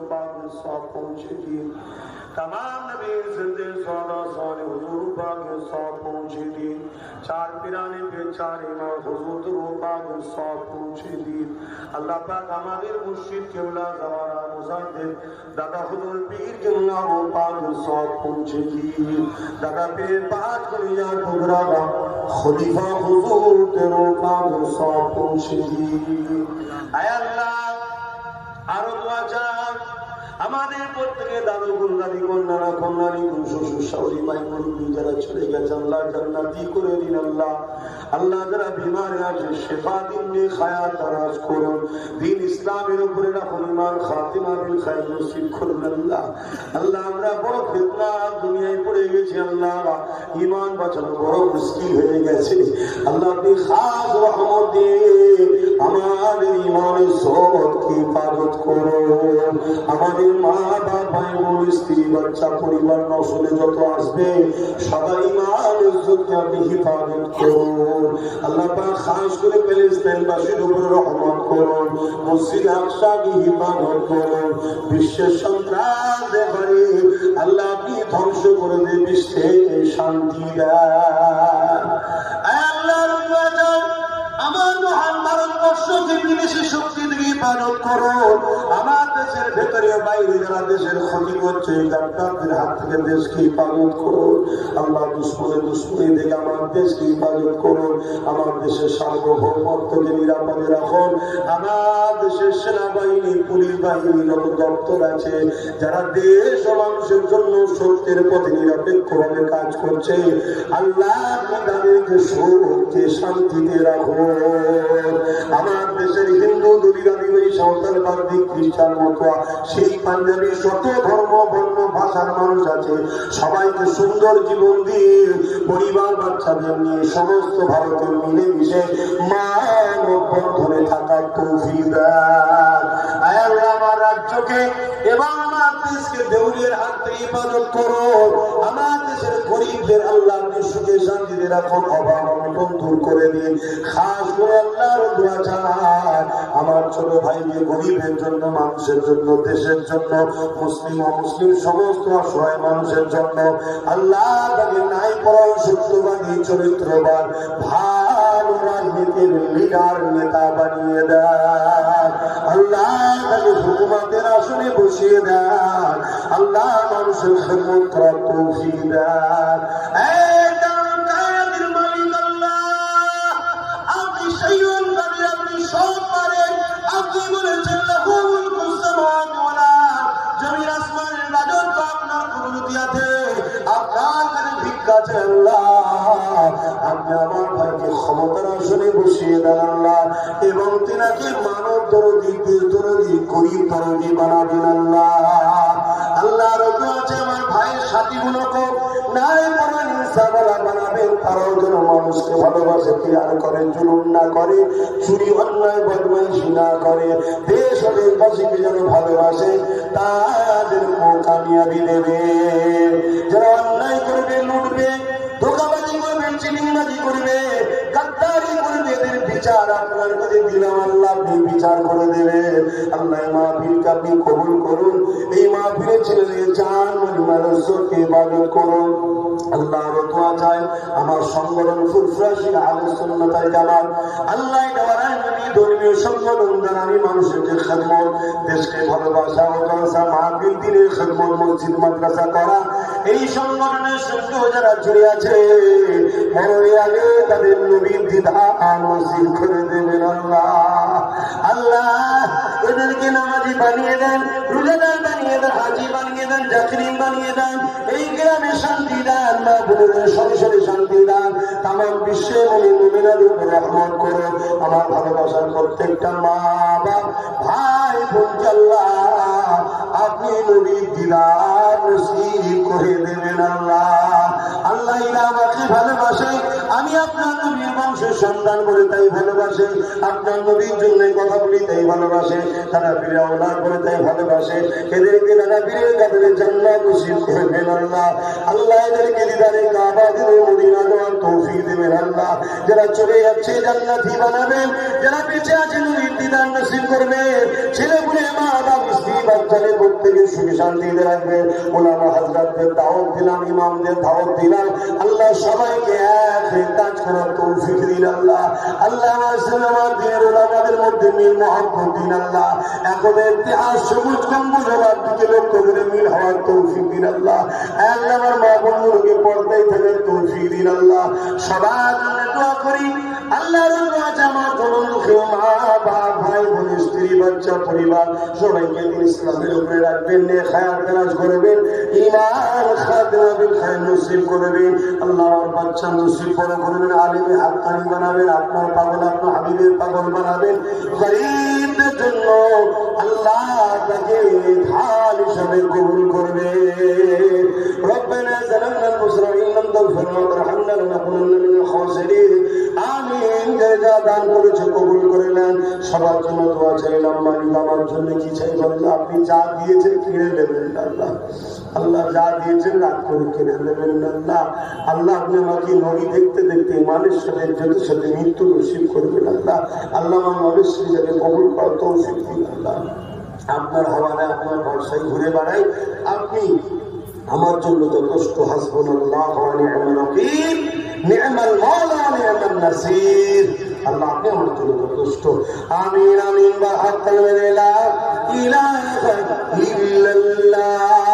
पाक के साथ पहुंचे दिए तमाम नबी जिंदे सौदा साले हुजूर पाक के साथ पहुंचे दिए चार पिराने पे चार इमाम हुजूर पाक के साथ पहुंचे दिए अल्लाह पाक हमारे मुर्शिद केवला जवारा मुजाहिद दादा हुजूर पीर केवला वो पाक के साथ पहुंचे दिए दादा पीर पाक दुनिया टुकड़ा खलीफा हुजूर तेरो पाक के साथ पहुंचे दिए आय अल्लाह आरो दुआ चाह আমাদের প্রত্যেকে দাদু গুণাদি কন্যারা কন্যানি শ্বশুর শাশুড়ি ভাই মুরব্বী যারা চলে গেছে আল্লাহ জান্নাতি করে দিন আল্লাহ আল্লাহ যারা বিমার আছে শেফা দিন নিয়ে হায়াত দারাজ করুন দিন ইসলামের উপরে রাখুন ইমান খাতিমা বিল খায়র নসিব করুন আল্লাহ আল্লাহ আমরা বড় ফিতনা দুনিয়ায় পড়ে গেছি আল্লাহ ইমান বাঁচানো বড় মুশকিল হয়ে গেছে আল্লাহ আপনি খাস রহমত দিয়ে আমাদের ইমানের সবকে হিফাজত করুন আমাদের মা বাবা ভাই বোন স্ত্রী বাচ্চা পরিবার নসলে যত আসবে সবার ইমান ইজ্জতকে আপনি হিফাজত করুন আল্লাহ পাক খাস করে ফিলিস্তিনবাসীর উপর রহমত করুন মসজিদ আকসাকে হিফাজত করুন বিশ্বের সন্ত্রাস ব্যাপারে আল্লাহ আপনি ধ্বংস করে দিয়ে বিশ্বে শান্তি দেন আল্লাহর আমার মহান ভারতবর্ষকে বিদেশি শক্তি থেকে হিফাজত করুন আমার দেশের ভেতরে বাইরে যারা দেশের ক্ষতি করছে ডাক্তারদের হাত থেকে দেশকে হিফাজত করুন আল্লাহ দুশ্মনী থেকে আমার দেশকে হিফাজত করুন আমার দেশের সার্বভৌমত্বকে নিরাপদে রাখুন আমার দেশের সেনাবাহিনী পুলিশ বাহিনী যত দপ্তর আছে যারা দেশ ও মানুষের জন্য সত্যের পথে নিরপেক্ষভাবে কাজ করছে আল্লাহ আপনি তাদেরকে সুখে শান্তিতে রাখুন আমার দেশের হিন্দু দলিত আদিবাসী সাঁওতালবাদী খ্রিস্টান মতুয়া সেই পাঞ্জাবি শত ধর্ম বর্ণ ভাষার মানুষ আছে সবাইকে সুন্দর জীবন দিয়ে পরিবার বাচ্চাদের নিয়ে সমস্ত ভারতের মিলেমিশে মানব বন্ধনে থাকার তৌফিক দেন আল্লাহ আমার রাজ্যকে এবং আমার দেশকে দেউলিয়ার হাত থেকে হিফাজত করুন আমার দেশের গরিবদের আল্লাহ আপনি সুখে শান্তিতে রাখুন অভাব অনটন দূর করে দিন খাস করে আল্লাহর দোয়া চাই আমার ছোট ভাইকে গরিবের জন্য মানুষের জন্য দেশের জন্য মুসলিম অমুসলিম সমস্ত অসহায় মানুষের জন্য আল্লাহ তাকে নাই পরায় সত্যবাদী চরিত্রবান ভালো রাজনীতির লিডার নেতা বানিয়ে দেন আল্লাহ তাকে হুকুমাতের আসনে বসিয়ে দেন আল্লাহ মানুষের খেদমত করার তৌফিক দেন সব পারেন আপনি বলেছেন জমির আসমানের রাজত্ব আপনার কুদরতিয়াতে আপনার কাছে ভিক্ষা চাই আল্লাহ আপনি আমার ভাইকে ক্ষমতার আসনে বসিয়ে দেন আল্লাহ এবং তিনাকে মানব দরদি দেশ দরদি গরিব দরদি বানাবেন আল্লাহ আল্লাহ রব আছে আমার ভাইয়ের সাথী গুলোকে নাই পরান ইনসাফওয়ালা বানাবেন তারাও যেন মানুষকে ভালোবাসে ত্যাগ করেন জুলুম না করে চুরি অন্যায় বদমাইশি না করে দেশ ও দেশবাসীকে যেন ভালোবাসে তাদের কামিয়াবি দেবে যারা অন্যায় করবে লুটবে ধোঁকাবাজি করবে চিটিংবাজি করবে গাদ্দারি করবে এদের বিচার আপনার কাছে দিলাম আল্লাহ আপনি বিচার করে দেবেন আল্লাহ মাহফিলকে আপনি কবুল করুন এই মাহফিলে ছেলেদের জান মানুষকে ইবাদত করুন আল্লাহ দোয়া চাই আমার সংগঠন ফুরফুরাশি আহলে সুন্নাত ওয়াল জামাত আল্লাহ দেওয়ার নবী ধর্মীয় সংগঠন দ্বারা আমি মানুষের খেদমত দেশকে ভালোবাসা ও জলসা মাহফিল দিনের খেদমত মসজিদ মাদ্রাসা করা এই সংগঠনের সঙ্গে যারা জুড়ে আছে মরণের আগে তাদের নবীর দিদার নসিব করে দেবেন আল্লাহ আল্লাহ এদেরকে নামাজি বানিয়ে দেন রোজাদার বানিয়ে দেন হাজি বানিয়ে দেন জাকিরিন বানিয়ে দেন এই গ্রামে শান্তি দেন মা বোনেদের সংসারে শান্তি দেন তামাম বিশ্বের মুমিনাদের উপর রহমত করো আমার ভালোবাসার প্রত্যেকটা মা বাপ ভাই বোন আল্লাহ আপনি নবীর দিদার নসিব করে দেবেন আল্লাহ আল্লাহ এরা আমাকে ভালোবাসে আমি আপনার নবীর বংশের সন্তান বলে তাই ভালোবাসে, আপনার নবীর জন্য কথা বলি তাই ভালোবাসে, তারা বীরে আওলাদ বলে তাই ভালোবাসে। এদেরকে তারা বীরের কাছে জান্নাত নসিব করবেন আল্লাহ। আল্লাহ এদেরকে দিদারে কাবা দিলে মদিনা দেওয়ার তৌফিক দেবেন আল্লাহ। যারা চলে যাচ্ছে জান্নাতি বানাবেন, যারা বেঁচে আছে নবীর দিদার নসিব করবেন। ছেলেপুলে মা বাপ স্ত্রী বাচ্চাদের প্রত্যেকে সুখে শান্তিতে রাখবেন। ওলামা হাজরাতদের দাওয়াত দিলাম, ইমামদের দাওয়াত দিলাম, আল্লাহ সবাইকে এক কাজ করার তৌফিক দিন আল্লাহ। আল্লাহ আমার দিনের ওলামাদের মধ্যে মিল মহব্বত দিন আল্লাহ। একদের ইতিহাস সবুজ কম্বল হওয়ার দিকে লক্ষ্য করে মিল হওয়ার তৌফিক দিন আল্লাহ। আল্লাহ আমার মা বন্ধুকে পর্দায় থাকার তৌফিক দিন আল্লাহ। সবার জন্য দোয়া করি আল্লাহ আমার জনমুখেও মা বাপ ভাই বোন স্ত্রী বাচ্চা পরিবার সবাইকে ইসলামের উপরে রাখবেন, নেক হায়াত দারাজ করবেন, ঈমান খাতিমা বিল খায়র নসিব করবেন আল্লাহ। আমার বাচ্চা নসিব বড় করবেন, আলিমে হাক্কানি বানাবেন, আপনার পাগল আপনার হাবিবের পাগল বানাবেন। গরীবদের জন্য আল্লাহ তাকে ঢাল হিসাবে কবুল করবে। রব্বানা যালামনা আনফুসানা ওয়া ইল্লাম তাগফির লানা ওয়া তারহামনা লানাকুনান্না মিনাল খাসিরিন। আমিন। যা দান করেছে কবুল করে নেন। সবার জন্য দোয়া চাইলাম। মালিক আমার জন্য কি চাই বলেন? আপনি যা দিয়েছেন কিনে নেবেন না আল্লাহ। আল্লাহ যা দিয়েছেন রাগ করে কিনে নেবেন না আল্লাহ। আল্লাহ আপনি আমাকে নবী দেখতে দেখতে ইমানের সাথে যেতে সাথে মৃত্যু নসিব করবেন আল্লাহ। আল্লাহ আমার নবীর যাকে কবুল করার তৌফিক দিন আল্লাহ। আপনার হাওয়ায় আপনার ভরসায় ঘুরে বেড়াই, আপনি আমার জন্য যথেষ্ট। হাসবুনাল্লাহু ওয়া নি'মাল ওয়াকিল, নি'মাল মাওলা নি'মান নাসির। আল্লাহ আপনি আমার জন্য যথেষ্ট। আমিন আমিন। বা হাক্কাল লা ইলাহা ইল্লাল্লাহ।